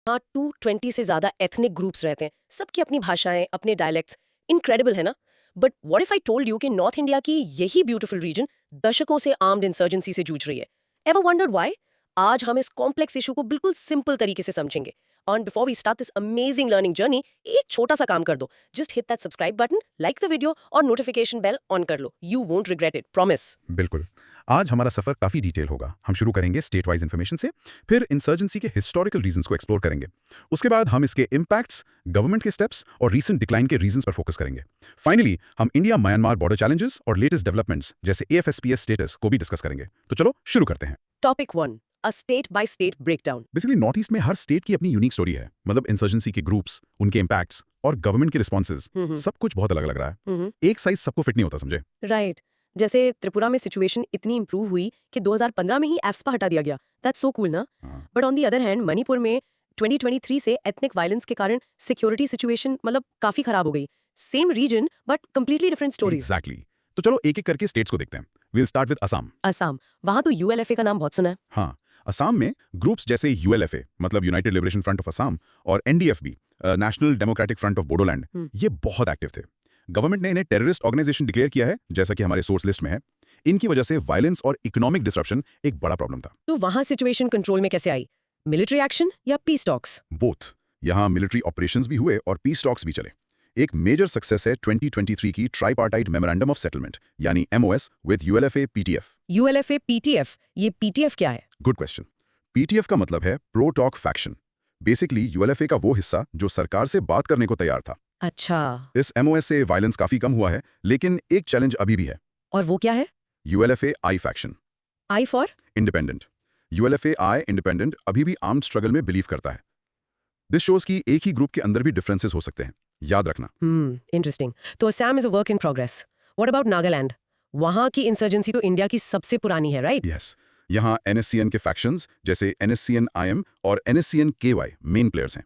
यहाँ 220 से ज्यादा एथनिक ग्रुप्स रहते हैं, सबकी अपनी भाषाएं, अपने डायलेक्ट्स। इनक्रेडिबल है ना? But what if I told you कि नॉर्थ इंडिया की यही ब्यूटीफुल रीजन दशकों से आर्म्ड इंसर्जेंसी से जूझ रही है? Ever wondered why? आज हम इस कॉम्प्लेक्स इशू को बिल्कुल सिंपल तरीके से समझेंगे। And before we start this amazing learning journey, एक छोटा सा काम कर दो। Just hit that subscribe button, like the video और notification bell on कर लो। You won't regret it, promise। बिल्कुल। आज हमारा सफर काफी डिटेल होगा। हम शुरू करेंगे स्टेट वाइज इन्फॉर्मेशन से, फिर इंसर्जेंसी के हिस्टोरिकल रीजंस को एक्सप्लोर करेंगे। उसके बाद हम इसके इम्पैक्ट्स, गवर्नमेंट के स्टेप्स और रीसेंट डिक्लाइन के रीजंस पर फोकस करेंगे। फाइनली हम इंडिया म्यांमार बॉर्डर चैलेंजेस और लेटेस्ट डेवलपमेंट्स जैसे AFSPS स्टेटस को भी डिस्कस करेंगे। तो चलो शुरू करते हैं। Topic 1, a state by state breakdown। Basically north east में हर स्टेट की अपनी यूनिक स्टोरी है। मतलब इंसर्जेंसी के ग्रुप्स, उनके इम्पैक्ट्स और गवर्नमेंट के रिस्पॉन्सेज, सब कुछ बहुत अलग लग रहा है। एक साइज सबको फिट नहीं होता, समझे? राइट। जैसे त्रिपुरा में सिचुएशन इतनी इंप्रूव हुई कि 2015 में ही एफ्सपा हटा दिया गया। दैट्स सो कूल ना? But on the other hand Manipur में 2023 से एथनिक वायलेंस के कारण सिक्योरिटी सिचुएशन मतलब काफी खराब हो गई। Same reason but completely different stories. Exactly. तो चलो एक एक करके स्टेट्स को देखते हैं। We'll start with Assam. Assam, वहां तो ULFA का नाम बहुत सुना है। हाँ, असम में ग्रुप्स जैसे ULFA मतलब United liberation front of Assam और NDFB national democratic front of Bodoland, ये बहुत एक्टिव थे। गवर्नमेंट ने इन्हें टेररिस्ट ऑर्गेनाइजेशन डिक्लेयर किया है, जैसा कि हमारे सोर्स लिस्ट में है। इनकी वजह से वायलेंस और इकोनॉमिक डिसरप्शन एक बड़ा प्रॉब्लम था। तो वहां सिचुएशन कंट्रोल में कैसे आई? मिलिट्री एक्शन या पीस टॉक्स? बोथ। यहाँ मिलिट्री ऑपरेशंस भी हुए और पीस टॉक्स भी चले। एक मेजर सक्सेस है 2023 की ट्राइपार्टाइट मेमोरेंडम ऑफ सेटलमेंट यानी MOS with ULFA PTF। ULFA PTF, ये PTF क्या है? Good question. PTF का मतलब है pro talk faction. Basically ULFA का वो हिस्सा जो सरकार से बात करने को तैयार था। अच्छा। इस MOS से वायलेंस काफी कम हुआ है, लेकिन एक चैलेंज अभी भी है। और वो क्या है? ULFA I faction. I for? Independent. ULFA I independent अभी भी आर्म्ड स्ट्रगल में बिलीव करता है। दिस शोज कि एक ही ग्रुप के अंदर भी डिफरेंसेस हो सकते हैं, याद रखना। इंटरेस्टिंग। तो Assam is a work in progress. What about Nagaland? वहां की इंसर्जेंसी तो इंडिया की सबसे पुरानी है, राइट? यस। यहाँ NSCN के फैक्शंस जैसे NSCN IM और NSCN KY मेन प्लेयर्स हैं।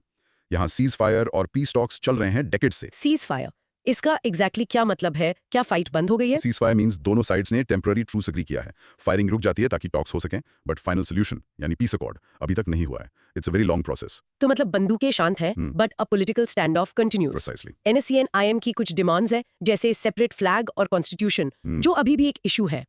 यहाँ सीज फायर और पीस टॉक्स चल रहे हैं डेकेड से। सीज फायर, इसका एग्जैक्टली क्या मतलब है? क्या फाइट बंद हो गई है? सीज फायर मींस दोनों साइड्स ने टेम्पररी ट्रूस एग्री किया है। फायरिंग रुक जाती है ताकि टॉक्स हो सकें, बट फाइनल सोल्यूशन यानी पीस अकॉर्ड अभी तक नहीं हुआ है। It's a very long process. तो मतलब बंदूकें शांत है but a political stand of continues. Precisely. NSCN IM की कुछ डिमांड्स है जैसे सेपरेट फ्लैग और कॉन्स्टिट्यूशन, जो अभी भी एक इशू है।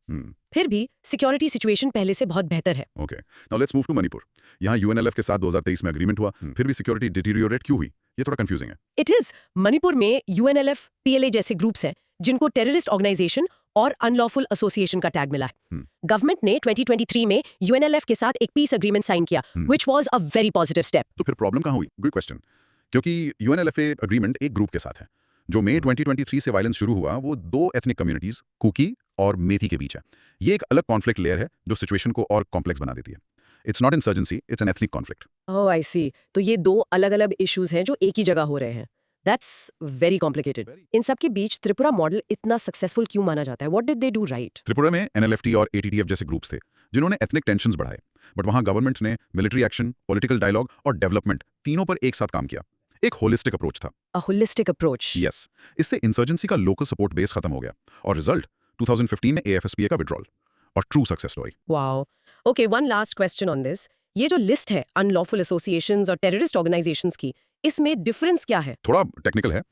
फिर भी सिक्योरिटी सिचुएशन पहले से बहुत बेहतर है। Okay, now let's move to Manipur. यहाँ UNLF के साथ 2023 में एग्रीमेंट हुआ, फिर भी सिक्योरिटी डिटीरियोरेट क्यों हुई? ये थोड़ा कंफ्यूजिंग है। It is. मणिपुर में UNLF PLA जैसे ग्रुप्स हैं जिनको टेररिस्ट ऑर्गेनाइजेशन और अनलॉफुल एसोसिएशन का टैग मिला है। गवर्नमेंट ने 2023 में UNLF के साथ एक पीस एग्रीमेंट साइन किया, which was a very positive step. तो फिर प्रॉब्लम कहाँ हुई? Good question. क्योंकि UNLFA एग्रीमेंट एक ग्रुप के साथ है। जो मई 2023 से वायलेंस शुरू हुआ वो दो एथनिक कम्युनिटीज कुकी और मेथी के बीच है। ये एक अलग कॉन्फ्लिक्ट लेयर है जो सिचुएशन को और कॉम्प्लेक्स बना देती है। It's not insurgency, it's an ethnic conflict. Oh I see. तो ये दो अलग-अलग इश्यूज हैं जो एक ही जगह हो रहे हैं। That's very complicated. इन सब के बीच त्रिपुरा मॉडल इतना सक्सेसफुल क्यों माना जाता है? What did they do right? Tripura में NLFT और ATTF जैसे ग्रुप्स थे जिन्होंने एथनिक टेंशंस बढ़ाए, बट वहां गवर्नमेंट ने मिलिट्री एक्शन, पॉलिटिकल डायलॉग और डेवलपमेंट तीनों पर एक साथ काम किया। एक होलिस्टिक अप्रोच था। A holistic approach. यस। इससे इंसर्जेंसी का लोकल सपोर्ट बेस खत्म हो गया और रिजल्ट 2015 में AFSPA का विड्रॉल और true success story. Wow. Okay, one last question on this. ये जो लिस्ट है अनलॉफुल एसोसिएशंस और टेररिस्ट ऑर्गेनाइजेशंस की, इसमें डिफरेंस क्या है? थोड़ा टेक्निकल है।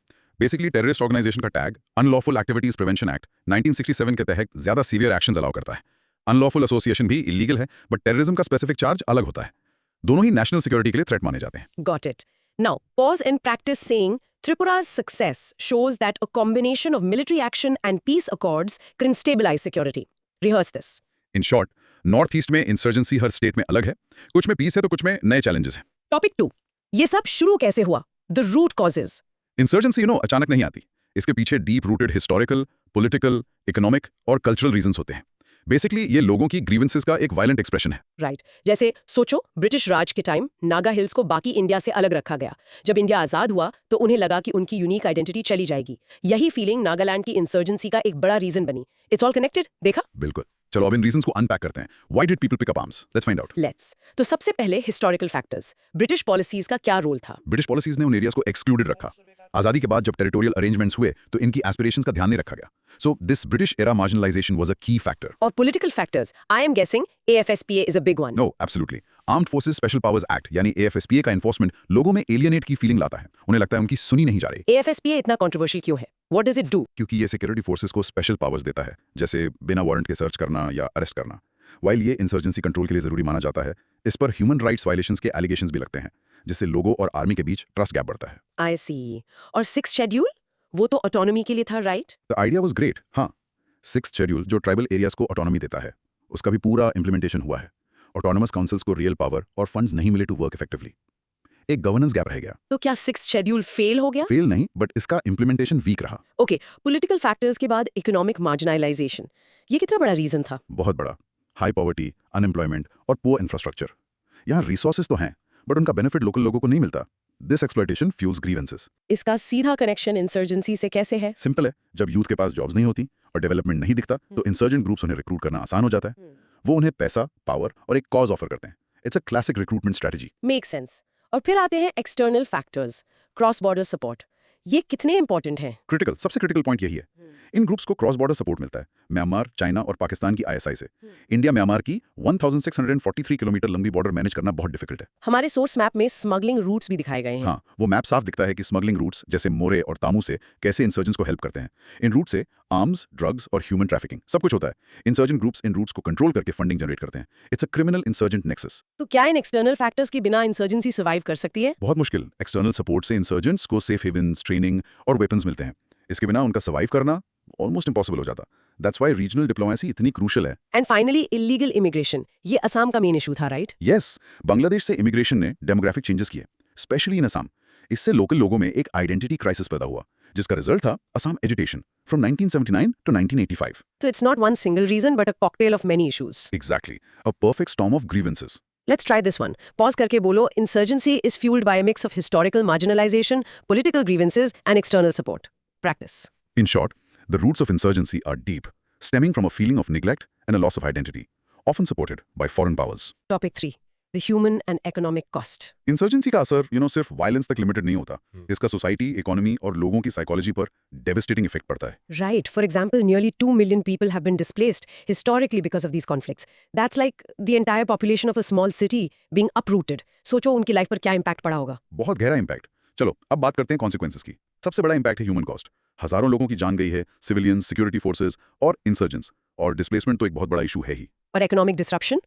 बेसिकली टेररिस्ट ऑर्गेनाइजेशन का tag unlawful activities prevention act 1967 के तहत ज्यादा सीवियर एक्शंस अलाउ करता है। अनलॉफुल एसोसिएशन भी इलीगल है, बट टेररिज्म का स्पेसिफिक चार्ज अलग होता है। दोनों ही नेशनल सिक्योरिटी के लिए थ्रेट माने जाते हैं। Got it. Now, pause and practice saying Tripura's success shows that a combination of military action and peace accords can stabilize security. Rehearse this. In short, north east में insurgency हर state में अलग है। कुछ में piece है तो कुछ में नए चैलेंजेस हैं। Topic 2. ये सब शुरू कैसे हुआ? The root causes. इंसर्जेंसी अचानक नहीं आती। इसके पीछे deep rooted historical, political, economic और कल्चरल रीजंस होते हैं। बेसिकली ये लोगों की ग्रीवेंसेस का एक वायलेंट एक्सप्रेशन है। राइट। जैसे सोचो, ब्रिटिश राज के टाइम नागा हिल्स को बाकी इंडिया से अलग रखा गया। जब इंडिया आजाद हुआ तो उन्हें लगा कि उनकी यूनिक आइडेंटिटी चली जाएगी। यही फीलिंग नागालैंड की इंसर्जेंसी का एक बड़ा रीजन बनी। इट्स ऑल कनेक्टेड, देखा? बिल्कुल। चलो अब इन रीजंस को अनपैक करते हैं। Why did people pick up arms? Let's find out. Let's. तो सबसे पहले हिस्टोरिकल फैक्टर्स। ब्रिटिश पॉलिसीज का क्या रोल था? ब्रिटिश पॉलिसीज ने उन एरियाज को एक्सक्लूडेड रखा। आजादी के बाद जब टेरिटोरियल अरेंजमेंट्स हुए तो इनकी एस्पिरेशंस का ध्यान नहीं रखा गया। So this British era marginalisation was a key factor. और political factors, I am guessing AFSPA is a big one. No, absolutely. Armed forces special powers act यानी AFSPA का एनफोर्समेंट लोगों में एलियनेट की फीलिंग लाता है। उन्हें लगता है उनकी सुनी नहीं जा रही, AFSPA इतना कंट्रोवर्शियल क्यों है? What does it do? क्योंकि ये सिक्योरिटी फोर्सेस को स्पेशल पावर्स देता है, जैसे बिना वारंट के सर्च करना या अरेस्ट करना। वाइल ये इंसर्जेंसी कंट्रोल के लिए जरूरी माना जाता है, इस पर ह्यूमन राइट्स वायलेशंस के एलिगेशंस भी लगते हैं, जिससे लोगों और आर्मी के बीच ट्रस्ट गैप बढ़ता है। आई सी। और 6th शेड्यूल, वो तो ऑटोनॉमी के लिए था, right? The idea was great. हाँ, 6th शेड्यूल जो ट्राइबल एरियाज को ऑटोनॉमी देता है, उसका भी पूरा इंप्लीमेंटेशन हुआ है। ऑटोनोमस काउंसिल्स को रियल पावर और फंड्स नहीं मिले टू वर्क इफेक्टिवली। एक गवर्नेंस गैप रह गया। तो क्या 6th शेड्यूल फेल हो गया? फेल नहीं, बट इसका इंप्लीमेंटेशन वीक रहा। ओके, पॉलिटिकल फैक्टर्स के बाद इकोनॉमिक मार्जिनलाइजेशन, ये कितना बड़ा रीजन था? बहुत बड़ा। हाई पॉवर्टी, अनएम्प्लॉयमेंट और पुअर इंफ्रास्ट्रक्चर। यहाँ रिसोर्सेज तो हैं, बट उनका बेनिफिट लोकल लोगों को नहीं मिलता। This exploitation fuels grievances. इसका सीधा कनेक्शन इंसर्जेंसी से कैसे है? सिंपल है, जब यूथ के पास जॉब्स नहीं होती और डेवलपमेंट नहीं दिखता, तो इंसर्जेंट ग्रुप्स उन्हें रिक्रूट करना आसान हो जाता है। वो उन्हें पैसा, पावर और एक कॉज ऑफर करते हैं। It's a classic recruitment strategy. Make sense. और फिर आते हैं external factors, cross border support. ये कितने इंपॉर्टेंट हैं? क्रिटिकल, सबसे क्रिटिकल पॉइंट यही है। इन ग्रुप्स को क्रॉस बॉर्डर सपोर्ट मिलता है, म्यांमार, चाइना और पाकिस्तान की ISI से। इंडिया म्यांमार की 1643 किलोमीटर लंबी बॉर्डर मैनेज करना बहुत डिफिकल्ट है। हमारे सोर्स मैप में स्मगलिंग रूट्स भी दिखाए गए हैं। हाँ, वो मैप साफ दिखता है कि स्मगलिंग रूट्स जैसे मोरे और तामू से कैसे इंसर्जेंट्स को हेल्प करते हैं। इन रूट से आर्म्स, ड्रग्स और ह्यूमन ट्रैफिकिंग सब कुछ होता है। इंसर्जेंट ग्रुप्स इन रूट्स को कंट्रोल करके फंडिंग जनरेट करते हैं। It's a criminal insurgent nexus. तो क्या इन एक्सटर्नल फैक्टर्स के बिना इंसर्जेंसी सर्वाइव कर सकती है? बहुत मुश्किल। एक्सटर्नल सपोर्ट से इंसर्जेंट्स को सेफ हेवन्स, ट्रेनिंग और वेपन्स मिलते हैं। इसके बिना उनका सर्वाइव करना ऑलमोस्ट इम्पॉसिबल हो जाता। दैट्स व्हाई रीजनल डिप्लोमेसी इतनी क्रूशियल है। एंड फाइनली इलीगल इमिग्रेशन, ये असम का मेन इशू था, राइट? यस, बांग्लादेश से इमिग्रेशन ने डेमोग्राफिक चेंजेस किए, स्पेशली इन असम। इससे लोकल लोगों में एक आइडेंटिटी क्राइसिस पैदा हुआ, जिसका रिजल्ट था Assam agitation from 1979 to 1985। So it's not one single reason but a cocktail of many issues. Exactly, a perfect storm of grievances. Let's try this one. Pause करके बोलो, insurgency is fueled by a mix of historical marginalization, political grievances and external support. Practice. In short, the roots of insurgency are deep, stemming from a feeling of neglect and a loss of identity, often supported by foreign powers. Topic 3. The human and economic cost. Insurgency का असर सिर्फ violence तक limited नहीं होता। इसका society, economy और लोगों की साइकोलॉजी पर डेविस्टेटिंग इफेक्ट पड़ता है। Right. For example, nearly 2 million people have been displaced historically because of these conflicts. That's like the entire population of a small city being uprooted. सोचो उनकी लाइफ पर क्या इम्पैक्ट पड़ा होगा। बहुत गहरा इम्पैक्ट। चलो अब बात करते हैं कॉन्सिक्वेंसेस की। सबसे बड़ा इम्पैक्ट है ह्यूमन कॉस्ट। हजारों लोगों की जान गई है, सिविलियंस, सिक्योरिटी फोर्सेस और इंसर्जेंट्स। और डिस्प्लेसमेंट तो एक बहुत बड़ा इशू है ही। और इकोनॉमिक डिसरप्शन,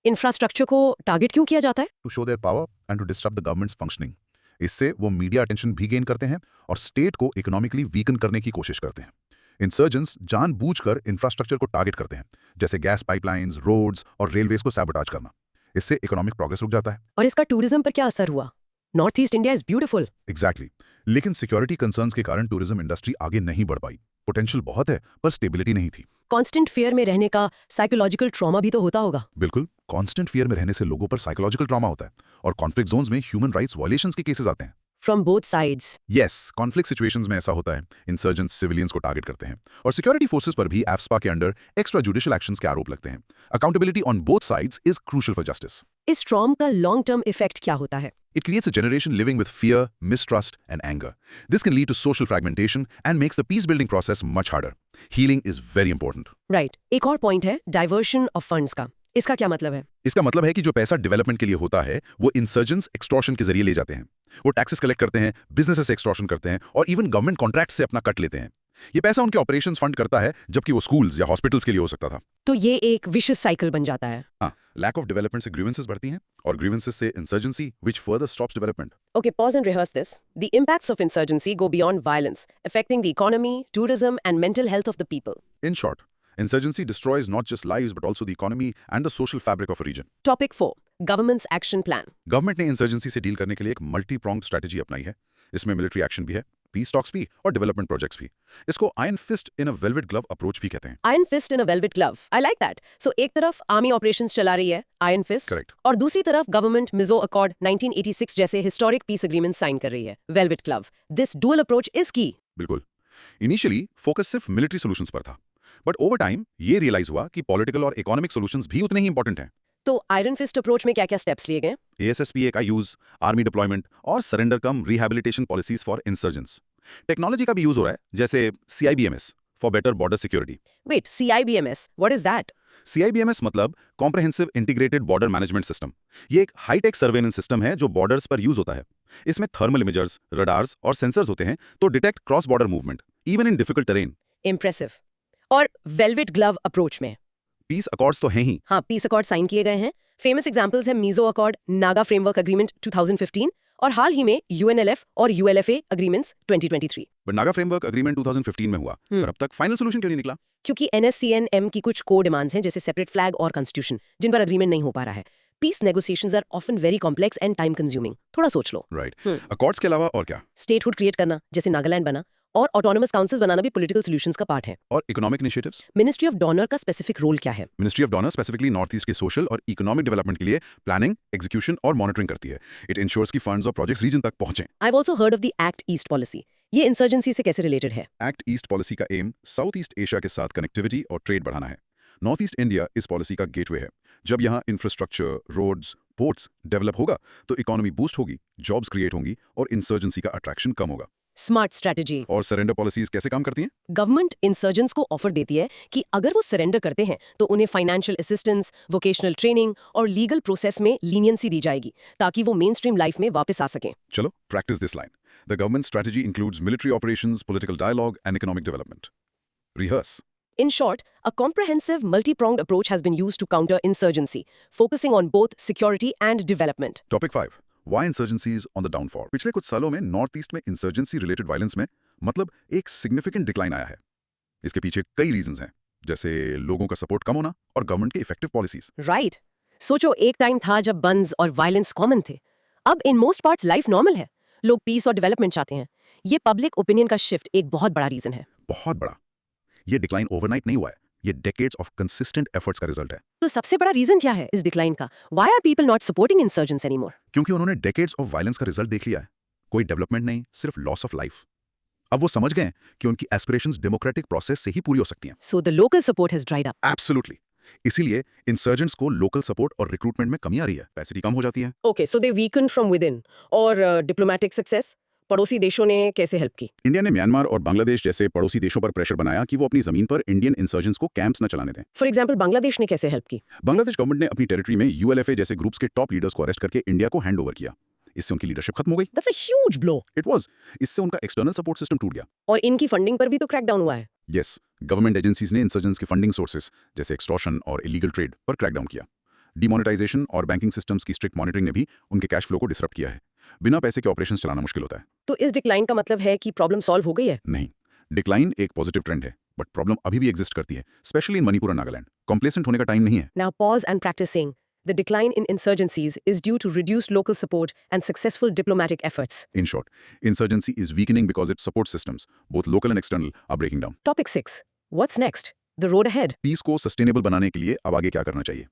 इंफ्रास्ट्रक्चर को टारगेट क्यों किया जाता है? To show their power and to disturb the government's functioning. इससे वो मीडिया अटेंशन भी गेन करते हैं और स्टेट को इकोनॉमिकली वीकन करने की कोशिश करते हैं। इंसर्जेंट्स जानबूझकर इंफ्रास्ट्रक्चर को टारगेट करते हैं, जैसे गैस पाइपलाइंस, रोड्स और रेलवेज को सैबोटाज करना। इससे इकोनॉमिक प्रोग्रेस रुक जाता है। और इसका टूरिज्म पर क्या असर हुआ? North east India is beautiful. Exactly, लेकिन सिक्योरिटी कंसर्न्स के कारण टूरिज्म इंडस्ट्री आगे नहीं बढ़ पाई। पोटेंशियल बहुत है, पर स्टेबिलिटी नहीं थी। कांस्टेंट फियर में रहने का साइकोलॉजिकल ट्रॉमा भी तो होता होगा। बिल्कुल, कांस्टेंट फियर में रहने से लोगों पर साइकोलॉजिकल ट्रॉमा होता है और कॉन्फ्लिक्ट जोन्स में ह्यूमन राइट्स वायलेशंस के केसेस आते हैं। From both sides. Yes, conflict situations में ऐसा होता है। इंसर्जेंट्स सिविलियंस को टारगेट करते हैं और सिक्योरिटी फोर्सेस पर भी एफ्स्पा के अंडर एक्स्ट्रा जुडिशियल एक्शंस के आरोप लगते हैं। Accountability on both sides is crucial for justice. इस ट्रॉम का लॉन्ग टर्म इफेक्ट क्या होता है? It creates a generation living with fear, mistrust, and anger. This can lead to social fragmentation and makes the peace-building process much harder. Healing is very important. Right. एक और point है diversion of funds का। इसका क्या मतलब है? इसका मतलब है कि जो पैसा डेवलपमेंट के लिए होता है, वो इंसर्जेंट्स एक्सटॉर्शन के जरिए ले जाते हैं। वो टैक्सेस कलेक्ट करते हैं, बिजनेसेस से एक्सटॉर्शन करते हैं और इवन गवर्नमेंट कॉन्ट्रैक्ट से अपना कट लेते हैं। ये पैसा उनके ऑपरेशंस फंड करता है, जबकि वो स्कूल्स या हॉस्पिटल्स के लिए हो सकता था। तो ये एक विशियस साइकिल बन जाता है। हाँ, लैक ऑफ डेवलपमेंट से ग्रीवेंसेस बढ़ती हैं और ग्रीवेंसेस से insurgency, which further stops development. Okay, pause and rehearse this. The impacts of insurgency go beyond violence, affecting the economy, tourism, and mental health of the people. In short, insurgency destroys not just lives but also the economy and the social fabric of a region. Topic 4. Government's action plan. Government ने insurgency से deal करने के लिए एक multi pronged strategy अपनाई है। इसमें military action भी है, पीस टॉक्स भी और डेवलपमेंट प्रोजेक्ट्स भी। इसको आयरन फिस्ट इन अ वेलवेट ग्लव अप्रोच भी कहते हैं। Iron fist in a velvet glove. I like that. So एक तरफ आर्मी ऑपरेशंस चला रही है, Iron Fist, Correct. और दूसरी तरफ गवर्नमेंट मिजो अकॉर्ड 1986 जैसे हिस्टोरिक पीस एग्रीमेंट साइन कर रही है, Velvet Glove. This dual approach is key. बिल्कुल। इनिशियली फोकस सिर्फ मिलिट्री सॉल्यूशंस पर था, बट ओवर टाइम ये रियलाइज हुआ कि पॉलिटिकल और इकोनॉमिक सॉल्यूशंस भी उतने ही इंपॉर्टेंट हैं। तो आयरन फिस्ट अप्रोच में क्या-क्या स्टेप्स लिए गए? ASSPA का यूज, आर्मी डिप्लॉयमेंट और surrender come rehabilitation policies for insurgents. Technology का भी यूज हो रहा है, जैसे CIBMS for better border security. Wait, CIBMS, what is that? CIBMS मतलब Comprehensive Integrated Border Management System. ये एक हाईटेक सर्वेलेंस सिस्टम है जो बॉर्डर्स पर यूज होता है। इसमें थर्मल इमेजर्स, रडार्स और सेंसर्स होते हैं तो detect cross border movement, even in difficult terrain. Impressive. और वेलवेट ग्लव अप्रोच में पीस अकॉर्ड्स तो हैं ही। हाँ, पीस अकॉर्ड साइन किए गए हैं। फेमस एग्जांपल्स हैं Mizo accord, Naga framework agreement 2015 और हाल ही में UNLF और ULFA agreements 2023। But Naga framework agreement 2015 में हुआ, पर अब तक फाइनल सोल्यूशन क्यों नहीं निकला? क्योंकि NSCN-M की कुछ कोर डिमांड्स हैं जैसे सेपरेट फ्लैग और कॉन्स्टिट्यूशन, जिन पर एग्रीमेंट नहीं हो पा रहा है। Peace negotiations are often very complex and time consuming. थोड़ा सोच लो। राइट। अकॉर्ड्स के अलावा और क्या? स्टेटहुड क्रिएट करना, जैसे नागालैंड बना, और ऑटोनोमस काउंसिल्स बनाना भी पॉलिटिकल सॉल्यूशंस का पार्ट है। और economic initiatives? Ministry of donor का स्पेसिफिक रोल क्या है? Ministry of donor specifically north east के सोशल और इकोनॉमिक डेवलपमेंट के लिए प्लानिंग, एग्जीक्यूशन और मॉनिटरिंग करती है। इट इंश्योर्स कि फंड्स और प्रोजेक्ट्स रीजन तक पहुंचे। I also heard of the act east policy. ये इंसर्जेंसी से कैसे रिलेटेड है? एक्ट ईस्ट पॉलिसी का एम साउथ ईस्ट एशिया के साथ कनेक्टिविटी और ट्रेड बढ़ाना है। नॉर्थ ईस्ट इंडिया इस पॉलिसी का गेटवे है। जब यहाँ इंफ्रास्ट्रक्चर, रोड्स, पोर्ट्स डेवलप होगा तो इकोनॉमी बूस्ट होगी, जॉब्स क्रिएट होंगी और इंसर्जेंसी का अट्रैक्शन कम होगा। Smart strategy. और सरेंडर पॉलिसीज कैसे काम करती हैं? गवर्नमेंट इंसर्जेंट्स को ऑफर देती है कि अगर वो सरेंडर करते हैं तो उन्हें फाइनेंशियल असिस्टेंस, वोकेशनल ट्रेनिंग और लीगल प्रोसेस में लीनियंसी दी जाएगी ताकि वो मेन स्ट्रीम लाइफ में वापस आ सकें। चलो practice this line. The government strategy includes military operations, political dialogue and economic development. Rehearse. In short, a comprehensive, multi-pronged approach has been used to counter insurgency, focusing on both security and development. Topic 5, Why insurgencies on the downfall? पिछले कुछ सालों में north east में insurgency related violence में मतलब एक significant decline आया है। इसके पीछे कई रीजंस हैं, जैसे लोगों का सपोर्ट कम होना और गवर्नमेंट के इफेक्टिव पॉलिसीज। Right. सोचो, एक टाइम था जब बंस और वायलेंस कॉमन थे। अब in most parts life normal है। लोग पीस और डेवलपमेंट चाहते हैं। ये पब्लिक ओपिनियन का शिफ्ट एक बहुत बड़ा रीजन है। बहुत बड़ा। ये डिक्लाइन ओवरनाइट नहीं हुआ है, ये डेकेड्स ऑफ कंसिस्टेंट एफर्ट्स का रिजल्ट है। तो सबसे बड़ा रीजन क्या है इस डिक्लाइन का? Why are people not supporting insurgents anymore? क्योंकि उन्होंने डेकेड्स ऑफ वायलेंस का रिजल्ट देख लिया है। कोई डेवलपमेंट नहीं, सिर्फ लॉस ऑफ लाइफ। अब वो समझ गए कि उनकी एस्पिरेशंस डेमोक्रेटिक प्रोसेस से ही पूरी हो सकती हैं। So the local support has dried up. Absolutely. इसीलिए इंसर्जेंट्स को लोकल सपोर्ट और रिक्रूटमेंट में कमी आ रही है, पैसिटी कम हो जाती है। Okay, so they weakened from within. और diplomatic success? पड़ोसी देशों ने कैसे हेल्प की? इंडिया ने म्यांमार और बांग्लादेश जैसे पड़ोसी देशों पर प्रेशर बनाया कि वो अपनी जमीन पर इंडियन इंसर्जेंट्स को कैंप्स न चलाने दें। फॉर एग्जाम्पल, बांग्लादेश ने कैसे हेल्प की? बांग्लादेश गवर्नमेंट ने अपनी टेरिटरी में ULFA जैसे ग्रुप्स के टॉप लीडर्स को अरेस्ट करके इंडिया को हैंड ओवर किया। इससे उनकी लीडरशिप खत्म हो गई। That's a huge blow. It was. इससे उनका एक्सटर्नल सपोर्ट सिस्टम टूट गया। और इनकी फंडिंग पर भी तो क्रैकडाउन हुआ है। यस, गवर्नमेंट एजेंसीज ने इंसर्जेंट्स के फंडिंग सोर्सेज जैसे एक्सटॉर्शन और इलीगल ट्रेड पर क्रैकडाउन किया। डिमोनेटाइजेशन और बैंकिंग सिस्टम्स की स्ट्रिक्ट मॉनिटरिंग ने भी उनके कैश फ्लो को डिसरप्ट किया है। बिना पैसे के ऑपरेशंस चलाना मुश्किल होता है। तो इस डिक्लाइन का मतलब है कि प्रॉब्लम सॉल्व हो गई है? नहीं, डिक्लाइन एक पॉजिटिव ट्रेंड है, बट प्रॉब्लम अभी भी एग्जिस्ट करती है, स्पेशली इन मणिपुर और नागालैंड। कॉम्प्लेसेंट होने का टाइम नहीं है। Now pause and practice saying, the decline in insurgencies is due to reduced local support and successful diplomatic efforts. In short, insurgency is weakening because its support systems, both local and external, are breaking down. Topic 6. What's next? The road ahead. Peace को sustainable बनाने के लिए अब आगे क्या करना चाहिए?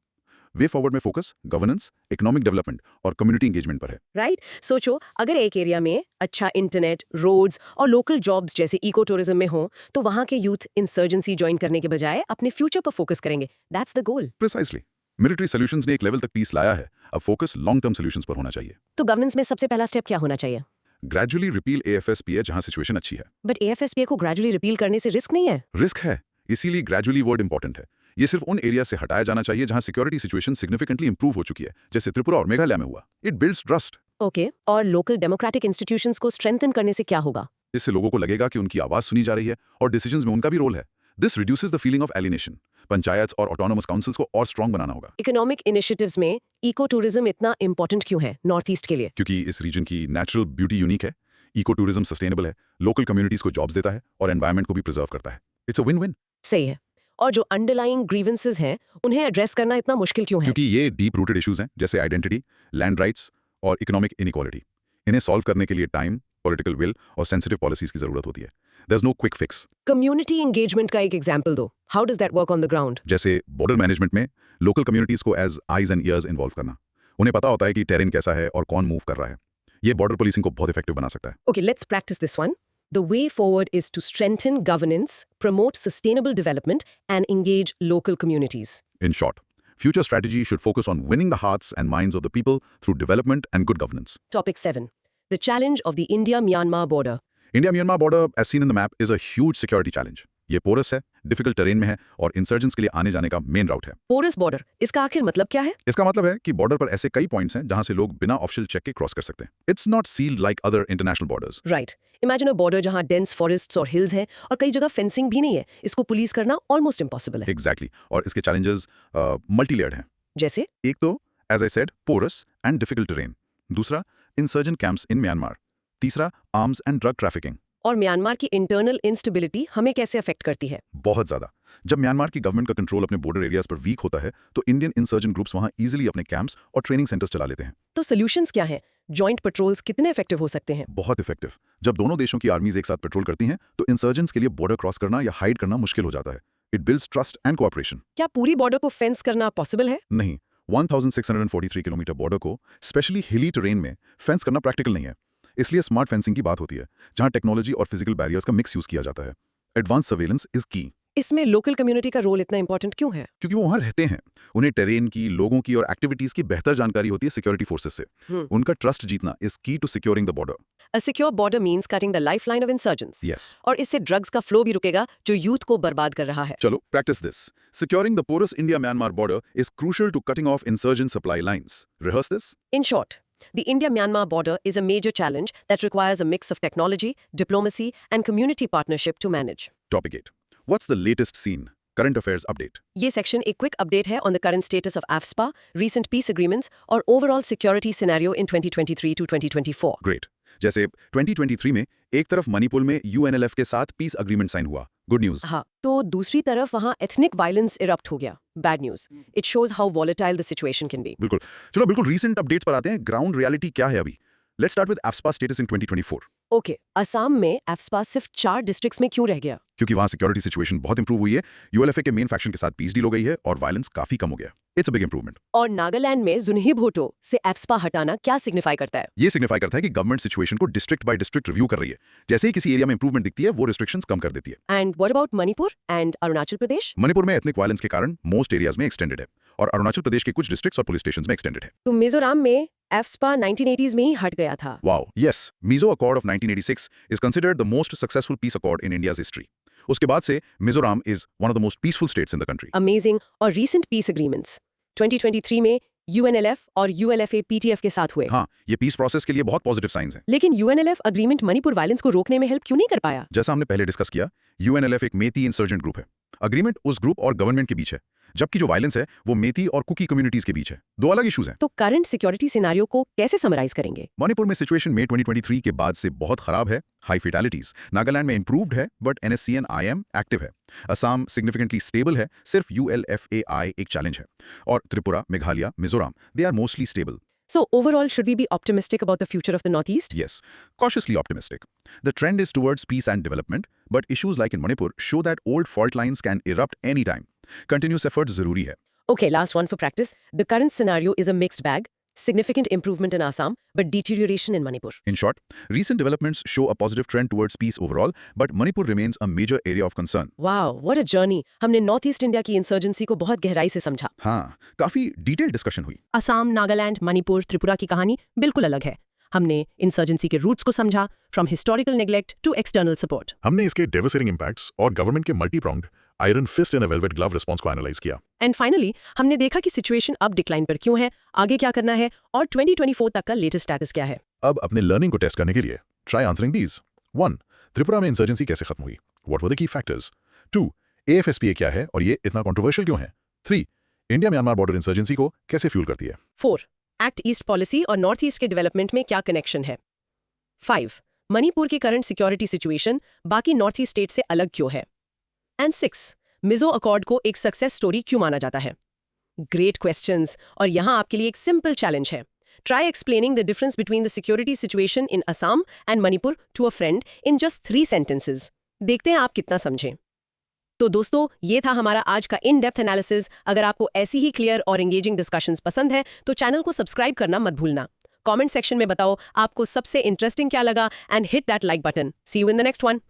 Way forward में फोकस गवर्नेंस, इकोनॉमिक डेवलपमेंट और कम्युनिटी एंगेजमेंट पर है। राइट? सोचो, अगर एक एरिया में अच्छा इंटरनेट, रोड्स और लोकल जॉब्स जैसे इको टूरिज्म में हो तो वहाँ के यूथ इंसर्जेंसी ज्वाइन करने के बजाय अपने फ्यूचर पर फोकस करेंगे। That's the goal. Precisely. Military solutions ने एक लेवल तक पीस लाया है, अब फोकस लॉन्ग टर्म सॉल्यूशंस पर होना चाहिए। तो गवर्नेंस में सबसे पहला स्टेप क्या होना चाहिए? ग्रेजुअली रिपील AFSPA जहां सिचुएशन अच्छी है। बट AFSPA को ग्रेजुअली रिपील करने से रिस्क नहीं है? रिस्क है, इसीलिए ग्रेजुअली वर्ड इंपॉर्टेंट है। ये सिर्फ उन एरिया से हटाया जाना चाहिए जहां सिक्योरिटी सिचुएशन सिग्निफिकेंटली इंप्रूव हो चुकी है, जैसे त्रिपुरा और मेघालय में हुआ। It builds trust. ओके, और लोकल डेमोक्रेटिक इंस्टीट्यूशंस को स्ट्रेंथन करने से क्या होगा? इससे लोगों को लगेगा कि उनकी आवाज सुनी जा रही है और डिसीजंस में उनका भी रोल है। This reduces the feeling of alienation. Panchayat और ऑटोनोमस काउंसिल्स को और स्ट्रांग बनाना होगा। इकोनॉमिक इनिशिएटिव्स में इको टूरिज्म इतना इंपॉर्टेंट क्यों है नॉर्थ ईस्ट के लिए? क्योंकि इस रीजन की नेचुरल ब्यूटी यूनिक है, इको टूरिज्म सस्टेनेबल है, लोकल कम्युनिटीज को जॉब्स देता है और एनवायरनमेंट को भी प्रिजर्व करता है। It's a win win. सही है। और जो अंडरलाइंग ग्रीवेंसेस हैं उन्हें एड्रेस करना इतना मुश्किल क्यों है? क्योंकि ये डीप रूटेड इश्यूज हैं, जैसे आइडेंटिटी, लैंड राइट्स और इकोनॉमिक इनइक्वालिटी। इन्हें सॉल्व करने के लिए टाइम, पॉलिटिकल विल और सेंसिटिव पॉलिसीज की जरूरत होती है। There is no quick fix. Community engagement का एक एग्जांपल दो। How does that work on the ground? जैसे बॉर्डर मैनेजमेंट में लोकल कम्युनिटीज को as eyes and ears involve करना। उन्हें पता होता है कि टेरेन कैसा है और कौन मूव कर रहा है। ये बॉर्डर पुलिसिंग को बहुत इफेक्टिव बना सकता है। Okay, let's practice this one. The way forward is to strengthen governance, promote sustainable development, and engage local communities. In short, future strategy should focus on winning the hearts and minds of the people through development and good governance. Topic 7. The challenge of the India-Myanmar border. India-Myanmar border, as seen in the map, is a huge security challenge. ये porous है, difficult terrain में है और insurgents के लिए आने जाने का मेन राउट है। पोरस बॉर्डर, इसका आखिर मतलब क्या है? इसका मतलब है कि बॉर्डर पर ऐसे कई पॉइंट्स हैं जहां से लोग बिना ऑफिशियल चेक के क्रॉस कर सकते हैं। It's not sealed like other international borders. Right. Imagine a border जहां डेंस फॉरेस्ट्स और हिल्स हैं और कई जगह फेंसिंग भी नहीं है। इसको पुलिस करना ऑलमोस्ट इम्पॉसिबल है। एग्जैक्टली और इसके चैलेंजेस मल्टी लेयर्ड हैं। जैसे? एक तो as I said porous and difficult terrain, दूसरा इंसर्जेंट कैंप्स इन म्यांमार, तीसरा आर्म्स एंड ड्रग ट्रैफिकिंग। और म्यांमार की इंटरनल इंस्टेबिलिटी हमें कैसे अफेक्ट करती है? बहुत ज्यादा। जब म्यांमार की गवर्नमेंट का कंट्रोल अपने बॉर्डर एरियाज पर वीक होता है तो इंडियन इंसर्जेंट ग्रुप्स वहां इजीली अपने कैंप्स और ट्रेनिंग सेंटर्स चला लेते हैं। तो सोल्यूशंस क्या हैं? जॉइंट पेट्रोल्स कितने इफेक्टिव हो सकते हैं? बहुत इफेक्टिव। जब दोनों देशों की आर्मीज एक साथ पेट्रोल करती हैं तो इंसर्जेंट्स के लिए बॉर्डर क्रॉस करना या हाइड करना मुश्किल हो जाता है। It builds trust and cooperation. क्या पूरी बॉर्डर को फेंस करना पॉसिबल है? नहीं, 1643 किलोमीटर बॉर्डर को स्पेशली हिली टेरेन में फेंस करना प्रैक्टिकल नहीं है। इसलिए स्मार्ट फेंसिंग की बात होती है, जहां टेक्नोलॉजी और फिजिकल बैरियर्स का मिक्स यूज किया जाता है। एडवांस सर्वेलेंस इज की। इसमें लोकल कम्युनिटी का रोल इतना इंपॉर्टेंट क्यों है? क्योंकि वो वहां रहते हैं, उन्हें टेरेन की, लोगों की और एक्टिविटीज की बेहतर जानकारी होती है सिक्योरिटी फोर्सेस से। उनका ट्रस्ट जीतना is key to securing the border. A secure border means cutting the lifeline of insurgents. Yes. और इससे ड्रग्स का फ्लो भी रुकेगा जो यूथ को बर्बाद कर रहा है। चलो practice this. Securing the porous India-Myanmar border is crucial to cutting off insurgent supply lines. Rehearse this. In short, the India-Myanmar border is a major challenge that requires a mix of technology, diplomacy, and community partnership to manage. Topic 8. What's the latest scene? Current affairs update. ये section एक quick update है on the current status of AFSPA, recent peace agreements और overall security scenario in 2023 to 2024. Great. जैसे 2023 में एक तरफ मणिपुर में UNLF के साथ पीस अग्रीमेंट साइन हुआ। Good news. हाँ, तो दूसरी तरफ वहाँ एथनिक वायलेंस इरप्ट हो गया। Bad news. It shows how volatile the situation can be. बिल्कुल। चलो बिल्कुल रीसेंट अपडेट्स पर आते हैं। ग्राउंड रियलिटी क्या है अभी? Let's start with AFSPA status in 2024। Okay, Assam में AFSPA सिर्फ 4 डिस्ट्रिक्ट्स में क्यों रह गया? क्योंकि वहां सिक्योरिटी सिचुएशन बहुत इंप्रूव हुई है। ULFA के मेन फैक्शन के साथ पीस डील हो गई है और वायलेंस काफी कम हो गया। It's a big improvement. और नागालैंड में जुन्ही भोटो से AFSPA हटाना क्या सिग्निफाई करता है? ये सिग्निफाई करता है कि गवर्नमेंट सिचुएशन को डिस्ट्रिक्ट बाय डिस्ट्रिक्ट रिव्यू कर रही है। जैसे ही किसी एरिया में इंप्रूवमेंट दिखती है वो रिस्ट्रिक्शंस कम कर देती है। And what about Manipur and Arunachal Pradesh? Manipur में एथनिक वायलेंस के कारण मोस्ट एरियाज में एक्सटेंडेड है और अरुणाचल प्रदेश के कुछ डिस्ट्रिक्ट्स और पुलिस स्टेशंस में एक्सटेंडेड है। तो मिजोरम में AFSPA 1980s में ही हट गया था। Wow, yes. Mizo accord of 1986 is considered the most successful peace accord in India's history. उसके बाद से Mizoram is one of the most peaceful states in the country. Amazing. और रीसेंट पीस एग्रीमेंट्स 2023 में UNLF और ULFA PTF के साथ हुए। हाँ, ये पीस प्रोसेस के लिए बहुत पॉजिटिव साइंस हैं। लेकिन UNLF अग्रीमेंट मणिपुर वायलेंस को रोकने में हेल्प क्यों नहीं कर पाया? जैसा हमने पहले डिस्कस किया, UNLF एक मेती इंसर्जेंट ग्रुप है। अग्रीमेंट उस ग्रुप और गवर्नमेंट के बीच है, जबकि जो वायलेंस है वो मेती और कुकी कम्युनिटीज के बीच है। दो अलग इश्यूज हैं। तो करंट सिक्योरिटी सिनेरियो को कैसे समराइज करेंगे? मणिपुर में सिचुएशन मई 2023 के बाद से बहुत खराब है, हाई फेटालिटीज। नागालैंड में इंप्रूव्ड है बट NSCN IM एक्टिव है। असम सिग्निफिकेंटली स्टेबल है, सिर्फ ULFAI एक चैलेंज है। और Tripura, Meghalaya, Mizoram they are mostly stable. So overall, should we be optimistic about the future of the Northeast? Yes, cautiously optimistic. The trend is towards peace and development, but issues like in Manipur show that old fault lines can erupt anytime. Continuous effort ज़रूरी है। Okay, last one for practice. The current scenario is a mixed bag. Significant improvement in Assam, but deterioration in Manipur. In short, recent developments show a positive trend towards peace overall, but Manipur remains a major area of concern. Wow, what a journey! हमने north east India की insurgency को बहुत गहराई से समझा। हाँ, काफी detail discussion हुई। असम, नागालैंड, मणिपुर, त्रिपुरा की कहानी बिल्कुल अलग है। हमने इंसर्जेंसी के रूट्स को समझा, from historical neglect to external support. हमने इसके डेवास्टेटिंग इंपैक्ट्स और गवर्नमेंट के multi pronged iron fist and velvet glove response को एनालाइज किया। एंड फाइनली हमने देखा कि सिचुएशन अब डिक्लाइन पर क्यों है, आगे क्या करना है और 2024 तक का लेटेस्ट स्टेटस क्या है। अब अपने लर्निंग को टेस्ट करने के लिए ट्राई आंसरिंग दीज। 1. त्रिपुरा में इंसर्जेंसी कैसे खत्म हुई? What were the key factors? 2. AFSPA क्या है और ये इतना कंट्रोवर्शियल क्यों है? 3. इंडिया म्यांमार बॉर्डर इंसर्जेंसी को कैसे फ्यूल करती है? 4. एक्ट ईस्ट पॉलिसी और नॉर्थ ईस्ट के डेवलपमेंट में क्या कनेक्शन है? 5. मणिपुर की करंट सिक्योरिटी सिचुएशन बाकी नॉर्थ ईस्ट स्टेट से अलग क्यों है? एंड 6. मिजो अकॉर्ड को एक सक्सेस स्टोरी क्यों माना जाता है? ग्रेट क्वेश्चंस, और यहाँ आपके लिए एक सिंपल चैलेंज है। Try explaining the difference between the security situation in Assam and Manipur to a friend in just 3 sentences। देखते हैं आप कितना समझें। तो दोस्तों, ये था हमारा आज का इन डेप्थ एनालिसिस। अगर आपको ऐसी ही क्लियर और एंगेजिंग डिस्कशंस पसंद है तो चैनल को सब्सक्राइब करना मत भूलना। कमेंट सेक्शन में बताओ आपको सबसे इंटरेस्टिंग क्या लगा and hit that like button. See you in the next one.